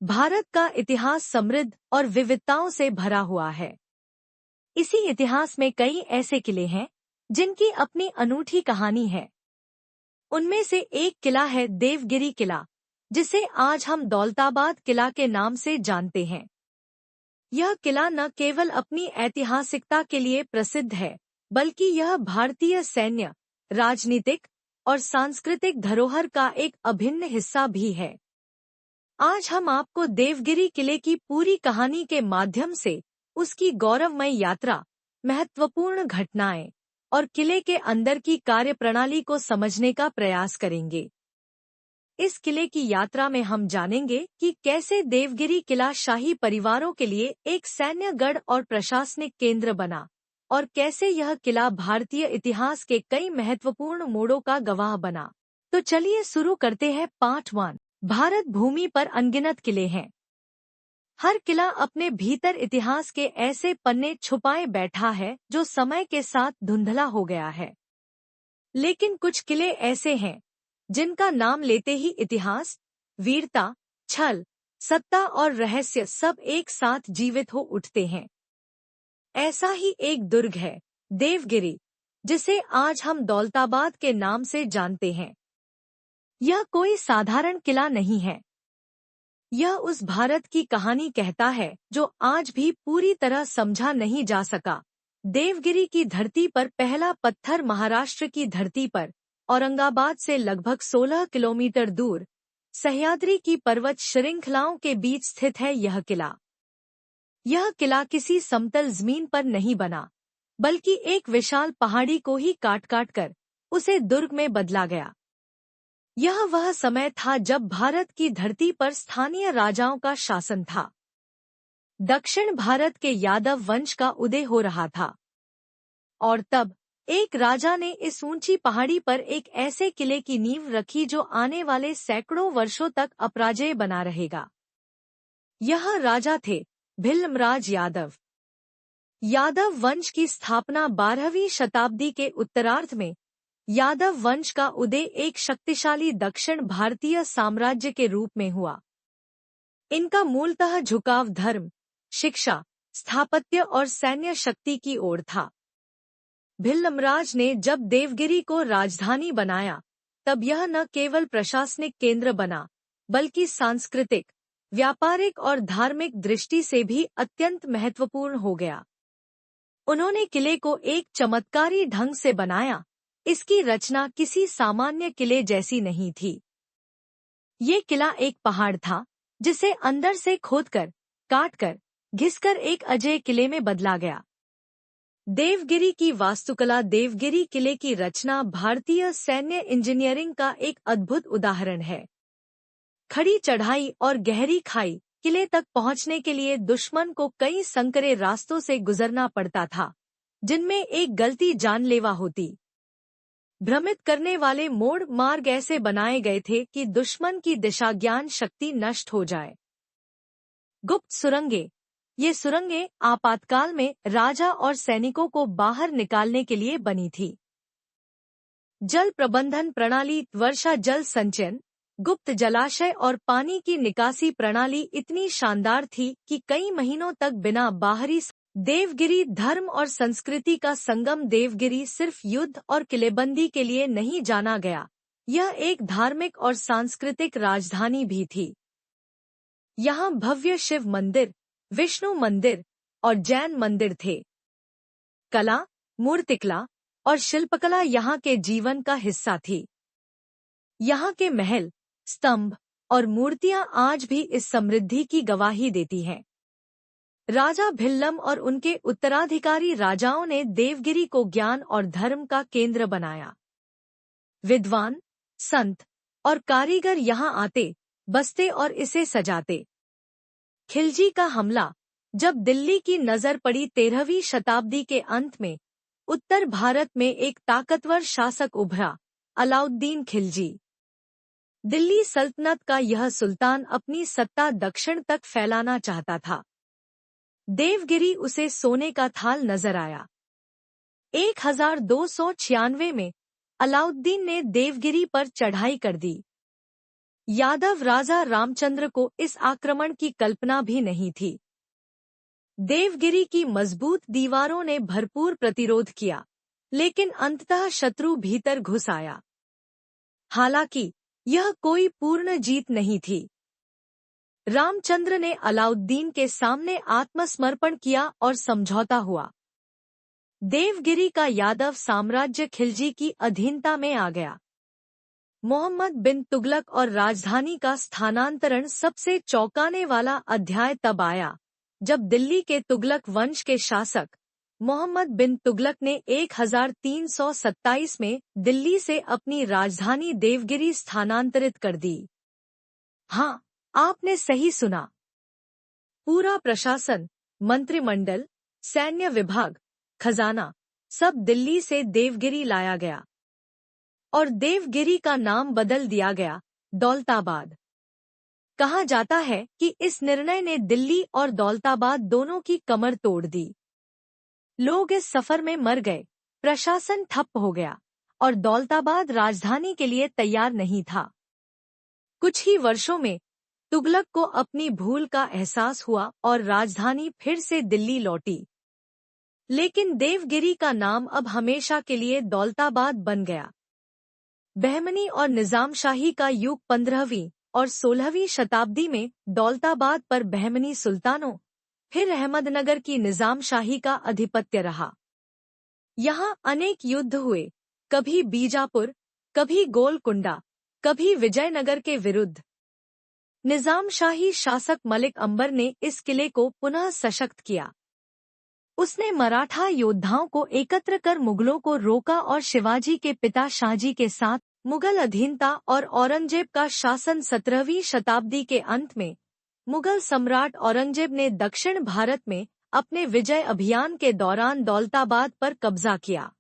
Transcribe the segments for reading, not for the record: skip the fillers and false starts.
भारत का इतिहास समृद्ध और विविधताओं से भरा हुआ है। इसी इतिहास में कई ऐसे किले हैं जिनकी अपनी अनूठी कहानी है। उनमें से एक किला है देवगिरी किला, जिसे आज हम दौलताबाद किला के नाम से जानते हैं। यह किला न केवल अपनी ऐतिहासिकता के लिए प्रसिद्ध है, बल्कि यह भारतीय सैन्य, राजनीतिक और सांस्कृतिक धरोहर का एक अभिन्न हिस्सा भी है। आज हम आपको देवगिरी किले की पूरी कहानी के माध्यम से उसकी गौरवमय यात्रा, महत्वपूर्ण घटनाएं और किले के अंदर की कार्यप्रणाली को समझने का प्रयास करेंगे। इस किले की यात्रा में हम जानेंगे कि कैसे देवगिरी किला शाही परिवारों के लिए एक सैन्य गढ़ और प्रशासनिक केंद्र बना, और कैसे यह किला भारतीय इतिहास के कई महत्वपूर्ण मोड़ों का गवाह बना। तो चलिए शुरू करते हैं। पार्ट 1। भारत भूमि पर अनगिनत किले हैं। हर किला अपने भीतर इतिहास के ऐसे पन्ने छुपाए बैठा है जो समय के साथ धुंधला हो गया है। लेकिन कुछ किले ऐसे हैं जिनका नाम लेते ही इतिहास, वीरता, छल, सत्ता और रहस्य सब एक साथ जीवित हो उठते हैं। ऐसा ही एक दुर्ग है देवगिरी, जिसे आज हम दौलताबाद के नाम से जानते हैं। यह कोई साधारण किला नहीं है। यह उस भारत की कहानी कहता है जो आज भी पूरी तरह समझा नहीं जा सका। देवगिरी की धरती पर पहला पत्थर महाराष्ट्र की धरती पर औरंगाबाद से लगभग 16 किलोमीटर दूर सह्याद्री की पर्वत श्रृंखलाओं के बीच स्थित है यह किला। यह किला किसी समतल जमीन पर नहीं बना, बल्कि एक विशाल पहाड़ी को ही काट काट कर उसे दुर्ग में बदला गया। यह वह समय था जब भारत की धरती पर स्थानीय राजाओं का शासन था। दक्षिण भारत के यादव वंश का उदय हो रहा था, और तब एक राजा ने इस ऊंची पहाड़ी पर एक ऐसे किले की नींव रखी जो आने वाले सैकड़ों वर्षों तक अपराजेय बना रहेगा। यह राजा थे भिल्लमराज यादव। यादव वंश की स्थापना 12वीं शताब्दी के उत्तरार्ध में यादव वंश का उदय एक शक्तिशाली दक्षिण भारतीय साम्राज्य के रूप में हुआ। इनका मूलतः झुकाव धर्म, शिक्षा, स्थापत्य और सैन्य शक्ति की ओर था। भिल्लमराज ने जब देवगिरी को राजधानी बनाया, तब यह न केवल प्रशासनिक केंद्र बना, बल्कि सांस्कृतिक, व्यापारिक और धार्मिक दृष्टि से भी अत्यंत महत्वपूर्ण हो गया। उन्होंने किले को एक चमत्कारी ढंग से बनाया। इसकी रचना किसी सामान्य किले जैसी नहीं थी। ये किला एक पहाड़ था जिसे अंदर से खोदकर, काटकर, घिसकर एक अजेय किले में बदला गया। देवगिरी की वास्तुकला, देवगिरी किले की रचना भारतीय सैन्य इंजीनियरिंग का एक अद्भुत उदाहरण है। खड़ी चढ़ाई और गहरी खाई, किले तक पहुंचने के लिए दुश्मन को कई संकरे रास्तों से गुजरना पड़ता था, जिनमें एक गलती जानलेवा होती। भ्रमित करने वाले मोड़ मार्ग ऐसे बनाए गए थे कि दुश्मन की दिशा ज्ञान शक्ति नष्ट हो जाए। गुप्त सुरंगें, ये सुरंगें आपातकाल में राजा और सैनिकों को बाहर निकालने के लिए बनी थी। जल प्रबंधन प्रणाली, वर्षा जल संचयन, गुप्त जलाशय और पानी की निकासी प्रणाली इतनी शानदार थी कि कई महीनों तक बिना बाहरी। देवगिरी धर्म और संस्कृति का संगम। देवगिरी सिर्फ युद्ध और किलेबंदी के लिए नहीं जाना गया, यह एक धार्मिक और सांस्कृतिक राजधानी भी थी। यहाँ भव्य शिव मंदिर, विष्णु मंदिर और जैन मंदिर थे। कला, मूर्तिकला और शिल्पकला यहाँ के जीवन का हिस्सा थी। यहाँ के महल, स्तंभ और मूर्तियाँ आज भी इस समृद्धि की गवाही देती हैं। राजा भिल्लम और उनके उत्तराधिकारी राजाओं ने देवगिरी को ज्ञान और धर्म का केंद्र बनाया। विद्वान, संत और कारीगर यहाँ आते, बसते और इसे सजाते। खिलजी का हमला, जब दिल्ली की नजर पड़ी 13वीं शताब्दी के अंत में, उत्तर भारत में एक ताकतवर शासक उभरा, अलाउद्दीन खिलजी। दिल्ली सल्तनत का यह सुल्तान अपनी सत्ता दक्षिण तक फैलाना चाहता था। देवगिरी उसे सोने का थाल नजर आया। 1296 में अलाउद्दीन ने देवगिरी पर चढ़ाई कर दी। यादव राजा रामचंद्र को इस आक्रमण की कल्पना भी नहीं थी। देवगिरी की मजबूत दीवारों ने भरपूर प्रतिरोध किया, लेकिन अंततः शत्रु भीतर घुस आया। हालांकि यह कोई पूर्ण जीत नहीं थी। रामचंद्र ने अलाउद्दीन के सामने आत्मसमर्पण किया और समझौता हुआ। देवगिरी का यादव साम्राज्य खिलजी की अधीनता में आ गया। मोहम्मद बिन तुगलक और राजधानी का स्थानांतरण सबसे चौंकाने वाला अध्याय तब आया जब दिल्ली के तुगलक वंश के शासक मोहम्मद बिन तुगलक ने 1327 में दिल्ली से अपनी राजधानी देवगिरी स्थानांतरित कर दी। हाँ, आपने सही सुना। पूरा प्रशासन, मंत्रिमंडल, सैन्य विभाग, खजाना सब दिल्ली से देवगिरी लाया गया और देवगिरी का नाम बदल दिया गया दौलताबाद। कहा जाता है कि इस निर्णय ने दिल्ली और दौलताबाद दोनों की कमर तोड़ दी। लोग इस सफर में मर गए, प्रशासन ठप हो गया और दौलताबाद राजधानी के लिए तैयार नहीं था। कुछ ही वर्षों में तुगलक को अपनी भूल का एहसास हुआ और राजधानी फिर से दिल्ली लौटी। लेकिन देवगिरी का नाम अब हमेशा के लिए दौलताबाद बन गया। बहमनी और निजामशाही का युग 15वीं और 16वीं शताब्दी में दौलताबाद पर बहमनी सुल्तानों, फिर अहमदनगर की निजामशाही का आधिपत्य रहा। यहाँ अनेक युद्ध हुए, कभी बीजापुर, कभी गोलकुंडा, कभी विजयनगर के विरुद्ध। निजामशाही शासक मलिक अंबर ने इस किले को पुनः सशक्त किया। उसने मराठा योद्धाओं को एकत्र कर मुगलों को रोका और शिवाजी के पिता शाहजी के साथ मुगल अधीनता और औरंगजेब का शासन 17वीं शताब्दी के अंत में मुगल सम्राट औरंगजेब ने दक्षिण भारत में अपने विजय अभियान के दौरान दौलताबाद पर कब्जा किया।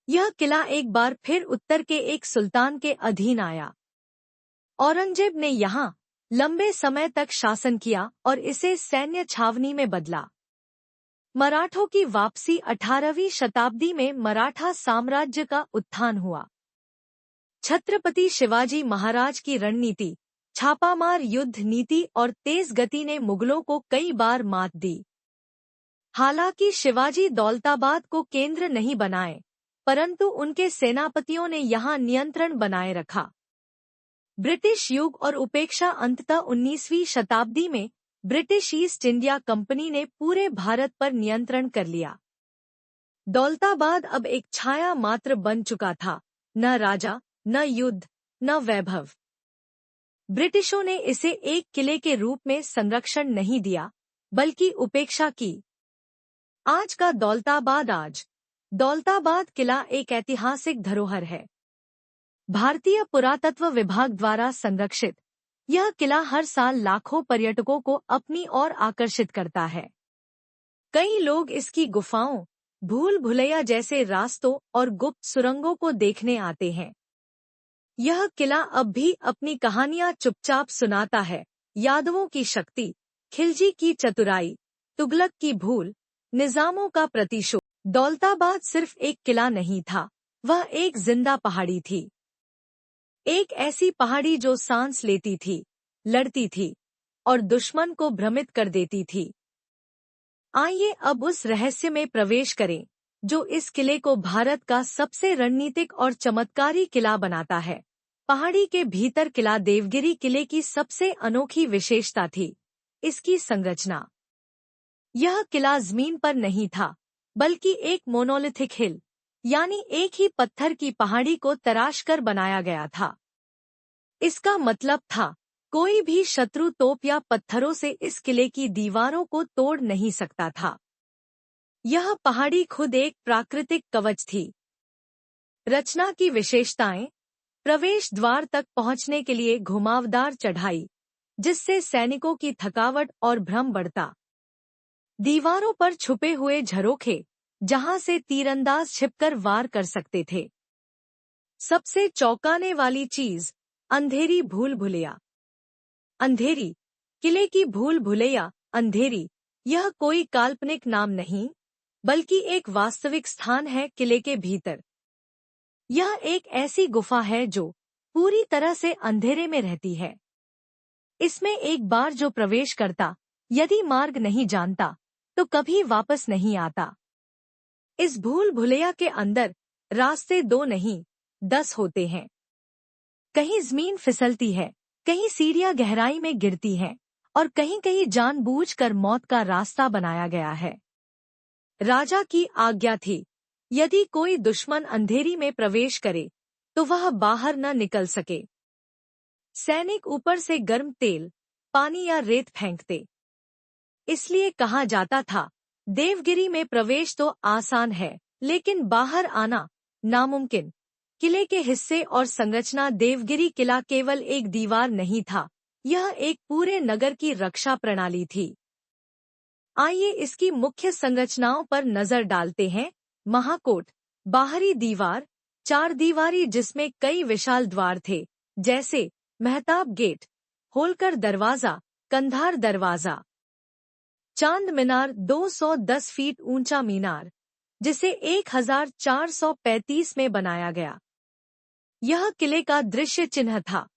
यह किला एक बार फिर उत्तर के एक सुल्तान के अधीन आया। औरंगजेब ने यहाँ लंबे समय तक शासन किया और इसे सैन्य छावनी में बदला। मराठों की वापसी 18वीं शताब्दी में मराठा साम्राज्य का उत्थान हुआ। छत्रपति शिवाजी महाराज की रणनीति, छापामार युद्ध नीति और तेज गति ने मुगलों को कई बार मात दी। हालांकि शिवाजी दौलताबाद को केंद्र नहीं बनाए, परंतु उनके सेनापतियों ने यहाँ नियंत्रण बनाए रखा। ब्रिटिश युग और उपेक्षा अंततः 19वीं शताब्दी में ब्रिटिश ईस्ट इंडिया कंपनी ने पूरे भारत पर नियंत्रण कर लिया। दौलताबाद अब एक छाया मात्र बन चुका था, न राजा, न युद्ध, न वैभव। ब्रिटिशों ने इसे एक किले के रूप में संरक्षण नहीं दिया, बल्कि उपेक्षा की। आज का दौलताबाद किला एक ऐतिहासिक धरोहर है। भारतीय पुरातत्व विभाग द्वारा संरक्षित यह किला हर साल लाखों पर्यटकों को अपनी ओर आकर्षित करता है। कई लोग इसकी गुफाओं, भूल भुलैया जैसे रास्तों और गुप्त सुरंगों को देखने आते हैं। यह किला अब भी अपनी कहानियां चुपचाप सुनाता है। यादवों की शक्ति, खिलजी की चतुराई, तुगलक की भूल, निजामों का प्रतिशोध। दौलताबाद सिर्फ एक किला नहीं था, वह एक जिंदा पहाड़ी थी। एक ऐसी पहाड़ी जो सांस लेती थी, लड़ती थी और दुश्मन को भ्रमित कर देती थी। आइए अब उस रहस्य में प्रवेश करें जो इस किले को भारत का सबसे रणनीतिक और चमत्कारी किला बनाता है। पहाड़ी के भीतर किला देवगिरी किले की सबसे अनोखी विशेषता थी इसकी संरचना। यह किला जमीन पर नहीं था, बल्कि एक मोनोलिथिक हिल यानी एक ही पत्थर की पहाड़ी को तराशकर बनाया गया था। इसका मतलब था कोई भी शत्रु तोप या पत्थरों से इस किले की दीवारों को तोड़ नहीं सकता था। यह पहाड़ी खुद एक प्राकृतिक कवच थी। रचना की विशेषताएं, प्रवेश द्वार तक पहुंचने के लिए घुमावदार चढ़ाई, जिससे सैनिकों की थकावट और भ्रम बढ़ता। दीवारों पर छुपे हुए झरोखे, जहां से तीरंदाज छिपकर वार कर सकते थे। सबसे चौंकाने वाली चीज, अंधेरी भूल भुलैया। अंधेरी, किले की भूल भुलैया, अंधेरी, यह कोई काल्पनिक नाम नहीं, बल्कि एक वास्तविक स्थान है किले के भीतर। यह एक ऐसी गुफा है जो पूरी तरह से अंधेरे में रहती है। इसमें एक बार जो प्रवेश करता, यदि मार्ग नहीं जानता, तो कभी वापस नहीं आता। इस भूल भुलैया के अंदर रास्ते 2 नहीं 10 होते हैं। कहीं जमीन फिसलती है, कहीं सीढ़ियां गहराई में गिरती हैं, और कहीं कहीं जानबूझकर मौत का रास्ता बनाया गया है। राजा की आज्ञा थी, यदि कोई दुश्मन अंधेरी में प्रवेश करे तो वह बाहर न निकल सके। सैनिक ऊपर से गर्म तेल, पानी या रेत फेंकते। इसलिए कहा जाता था, देवगिरी में प्रवेश तो आसान है, लेकिन बाहर आना नामुमकिन। किले के हिस्से और संरचना। देवगिरी किला केवल एक दीवार नहीं था, यह एक पूरे नगर की रक्षा प्रणाली थी। आइए इसकी मुख्य संरचनाओं पर नजर डालते हैं। महाकोट, बाहरी दीवार, 4 दीवारी जिसमें कई विशाल द्वार थे, जैसे मेहताब गेट, होलकर दरवाजा, कंधार दरवाजा। चांद मीनार, 210 फीट ऊंचा मीनार, जिसे 1435 में बनाया गया। यह किले का दृश्य चिन्ह था।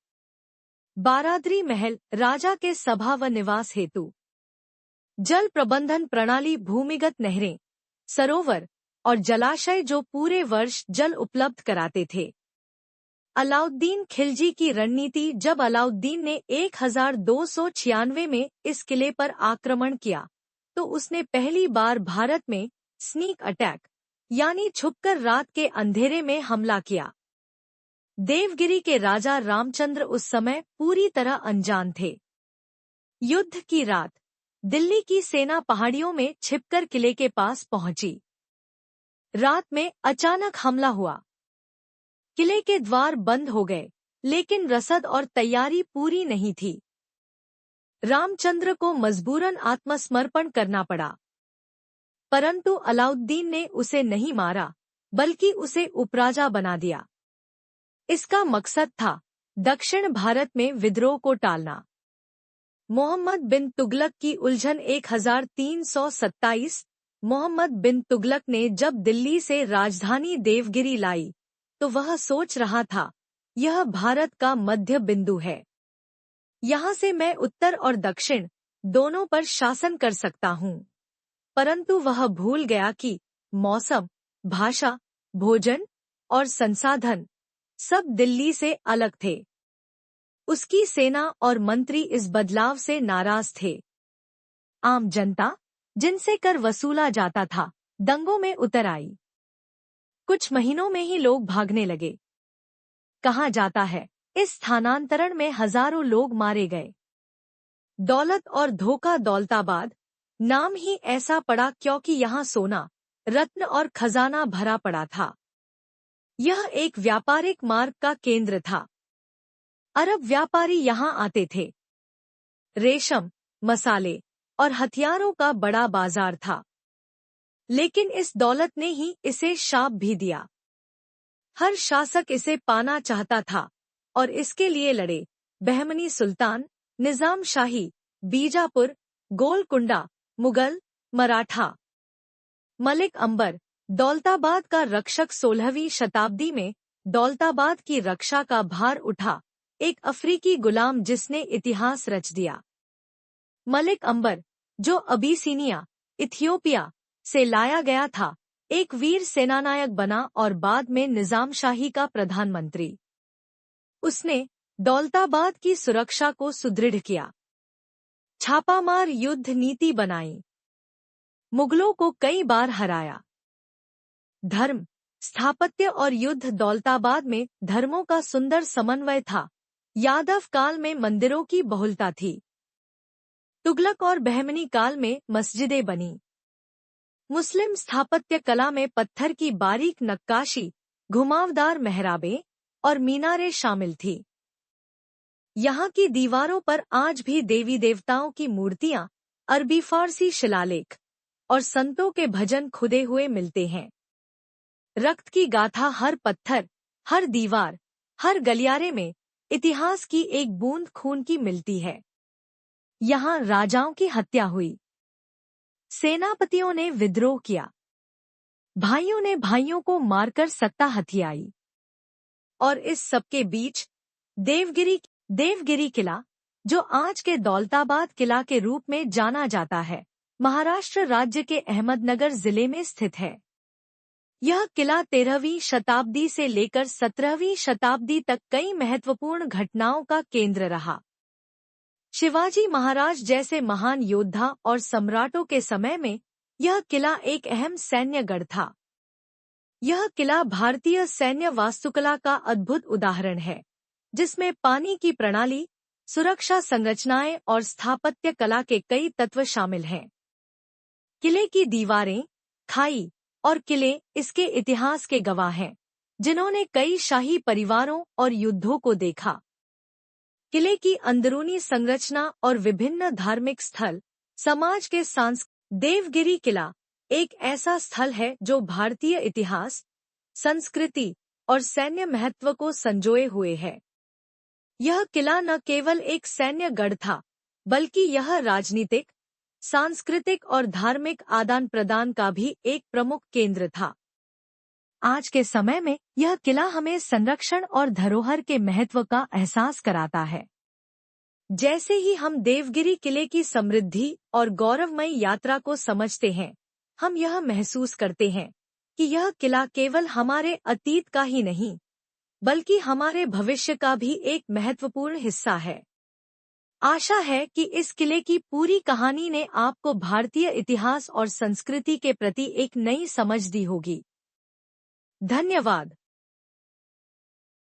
बारादरी महल, राजा के सभा व निवास हेतु। जल प्रबंधन प्रणाली, भूमिगत नहरें, सरोवर और जलाशय जो पूरे वर्ष जल उपलब्ध कराते थे। अलाउद्दीन खिलजी की रणनीति। जब अलाउद्दीन ने 1296 में इस किले पर आक्रमण किया, तो उसने पहली बार भारत में स्नीक अटैक यानी छुपकर रात के अंधेरे में हमला किया। देवगिरी के राजा रामचंद्र उस समय पूरी तरह अनजान थे। युद्ध की रात, दिल्ली की सेना पहाड़ियों में छिपकर किले के पास पहुंची। रात में अचानक हमला हुआ। किले के द्वार बंद हो गए, लेकिन रसद और तैयारी पूरी नहीं थी। रामचंद्र को मजबूरन आत्मसमर्पण करना पड़ा। परंतु अलाउद्दीन ने उसे नहीं मारा, बल्कि उसे उपराजा बना दिया। इसका मकसद था दक्षिण भारत में विद्रोह को टालना। मोहम्मद बिन तुगलक की उलझन। 1327 मोहम्मद बिन तुगलक ने जब दिल्ली से राजधानी देवगिरी लाई, तो वह सोच रहा था, यह भारत का मध्य बिंदु है। यहाँ से मैं उत्तर और दक्षिण दोनों पर शासन कर सकता हूँ। परंतु वह भूल गया कि मौसम, भाषा, भोजन और संसाधन सब दिल्ली से अलग थे। उसकी सेना और मंत्री इस बदलाव से नाराज थे। आम जनता, जिनसे कर वसूला जाता था, दंगों में उतर आई। कुछ महीनों में ही लोग भागने लगे। कहा जाता है, इस स्थानांतरण में हजारों लोग मारे गए। दौलत और धोखा। दौलताबाद नाम ही ऐसा पड़ा क्योंकि यहाँ सोना, रत्न और खजाना भरा पड़ा था। यह एक व्यापारिक मार्ग का केंद्र था। अरब व्यापारी यहाँ आते थे। रेशम, मसाले और हथियारों का बड़ा बाजार था। लेकिन इस दौलत ने ही इसे शाप भी दिया। हर शासक इसे पाना चाहता था और इसके लिए लड़े। बहमनी सुल्तान, निजाम शाही, बीजापुर, गोलकुंडा, मुगल, मराठा। मलिक अंबर, दौलताबाद का रक्षक। 16वीं शताब्दी में दौलताबाद की रक्षा का भार उठा एक अफ्रीकी गुलाम जिसने इतिहास रच दिया। मलिक अंबर, जो अबीसिनिया, इथियोपिया से लाया गया था, एक वीर सेनानायक बना और बाद में निजाम शाही का प्रधानमंत्री। उसने दौलताबाद की सुरक्षा को सुदृढ़ किया। छापामार युद्ध नीति बनाई। मुगलों को कई बार हराया। धर्म, स्थापत्य और युद्ध। दौलताबाद में धर्मों का सुंदर समन्वय था। यादव काल में मंदिरों की बहुलता थी। तुगलक और बहमनी काल में मस्जिदें बनी। मुस्लिम स्थापत्य कला में पत्थर की बारीक नक्काशी, घुमावदार मेहराबें और मीनारें शामिल थी। यहाँ की दीवारों पर आज भी देवी देवताओं की मूर्तियां, अरबी फारसी शिलालेख और संतों के भजन खुदे हुए मिलते हैं। रक्त की गाथा। हर पत्थर, हर दीवार, हर गलियारे में इतिहास की एक बूंद खून की मिलती है। यहाँ राजाओं की हत्या हुई, सेनापतियों ने विद्रोह किया, भाइयों ने भाइयों को मारकर सत्ता हथियाई, और इस सबके बीच देवगिरी देवगिरी किला, जो आज के दौलताबाद किला के रूप में जाना जाता है, महाराष्ट्र राज्य के अहमदनगर जिले में स्थित है। यह किला 13वीं शताब्दी से लेकर 17वीं शताब्दी तक कई महत्वपूर्ण घटनाओं का केंद्र रहा। शिवाजी महाराज जैसे महान योद्धा और सम्राटों के समय में यह किला एक अहम सैन्य गढ़ था। यह किला भारतीय सैन्य वास्तुकला का अद्भुत उदाहरण है, जिसमें पानी की प्रणाली, सुरक्षा संरचनाएं और स्थापत्य कला के कई तत्व शामिल हैं। किले की दीवारें, खाई और किले इसके इतिहास के गवाह हैं, जिन्होंने कई शाही परिवारों और युद्धों को देखा। किले की अंदरूनी संरचना और विभिन्न धार्मिक स्थल समाज के देवगिरी किला एक ऐसा स्थल है जो भारतीय इतिहास, संस्कृति और सैन्य महत्व को संजोए हुए है। यह किला न केवल एक सैन्य गढ़ था, बल्कि यह राजनीतिक, सांस्कृतिक और धार्मिक आदान प्रदान का भी एक प्रमुख केंद्र था। आज के समय में यह किला हमें संरक्षण और धरोहर के महत्व का एहसास कराता है। जैसे ही हम देवगिरी किले की समृद्धि और गौरवमयी यात्रा को समझते हैं, हम यह महसूस करते हैं कि यह किला केवल हमारे अतीत का ही नहीं, बल्कि हमारे भविष्य का भी एक महत्वपूर्ण हिस्सा है। आशा है कि इस किले की पूरी कहानी ने आपको भारतीय इतिहास और संस्कृति के प्रति एक नई समझ दी होगी। धन्यवाद।